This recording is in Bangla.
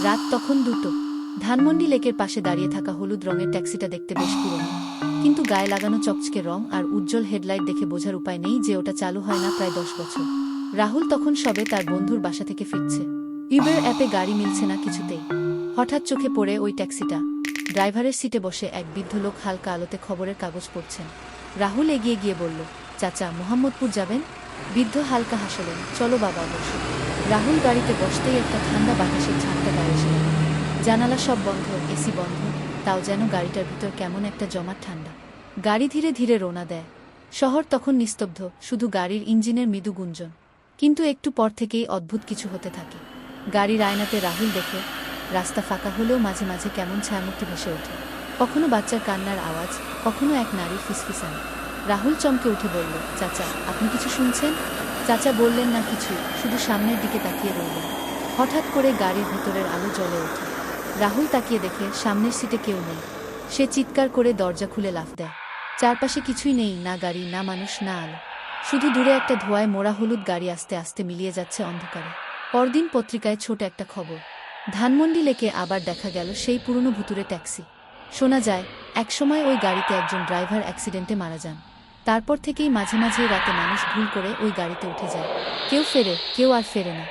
রাত তখন 2টো। ধানমন্ডি লেকের পাশে দাঁড়িয়ে থাকা হলুদ রঙের ট্যাক্সিটা দেখতে বেশ পুরনো, কিন্তু গায়ে লাগানো চকচকে রং আর উজ্জ্বল হেডলাইট দেখে বোঝার উপায় নেই যে ওটা চালু হয় না প্রায় 10 বছর। রাহুল তখন সবে তার বন্ধুর বাসা থেকে ফিরছে। উবের অ্যাপে গাড়ি মিলছে না কিছুতেই। হঠাৎ চোখে পড়ে ওই ট্যাক্সিটা। ড্রাইভারের সিটে বসে এক বৃদ্ধ লোক হালকা আলোতে খবরের কাগজ পড়ছেন। রাহুল এগিয়ে গিয়ে বলল, চাচা, মোহাম্মদপুর যাবেন? বৃদ্ধ হালকা হাসলেন। চলো বাবা, বসো। রাহুল গাড়িতে বসতেই একটা ঠান্ডা বাতাসের ঝাঁকটা গায়ে এসে গেল। জানালা সব বন্ধ, এসি বন্ধ, তাও যেন গাড়িটার ভিতর কেমন একটা জমাট ঠান্ডা। গাড়ি ধীরে ধীরে রওনা দেয়। শহর তখন নিস্তব্ধ, শুধু গাড়ির ইঞ্জিনের মৃদু গুঞ্জন। কিন্তু একটু পর থেকেই অদ্ভুত কিছু হতে থাকে। গাড়ির আয়নাতে রাহুল দেখে রাস্তা ফাঁকা হলেও মাঝে মাঝে কেমন ছায়ামূর্তি ভেসে ওঠে। কখনো বাচ্চার কান্নার আওয়াজ, কখনো এক নারীর ফিসফিসানি। রাহুল চমকে উঠে বলল, চাচা, আপনি কিছু শুনছেন? চাচা বললেন না কিছু, শুধু সামনের দিকে তাকিয়ে রইলেন। হঠাৎ করে গাড়ির ভেতরের আলো জ্বলে ওঠে। রাহুল তাকিয়ে দেখে সামনের সিটে কেউ নেই। সে চিৎকার করে দরজা খুলে লাফ দেয়। চারপাশে কিছুই নেই, না গাড়ি, না মানুষ, না আলো। শুধু দূরে একটা ধোঁয়ায় মোড়া হলুদ গাড়ি আস্তে আস্তে মিলিয়ে যাচ্ছে অন্ধকারে। পরদিন পত্রিকায় ছোট একটা খবর। ধানমন্ডি লেকে আবার দেখা গেল সেই পুরনো ভুতুরে ট্যাক্সি। শোনা যায়, একসময় ওই গাড়িতে একজন ড্রাইভার অ্যাক্সিডেন্টে মারা যান। তারপর থেকেই মাঝে মাঝে রাতে মানুষ ভুল করে ওই গাড়িতে উঠে যায়। কেউ ফেরে, কেউ আর ফেরে না।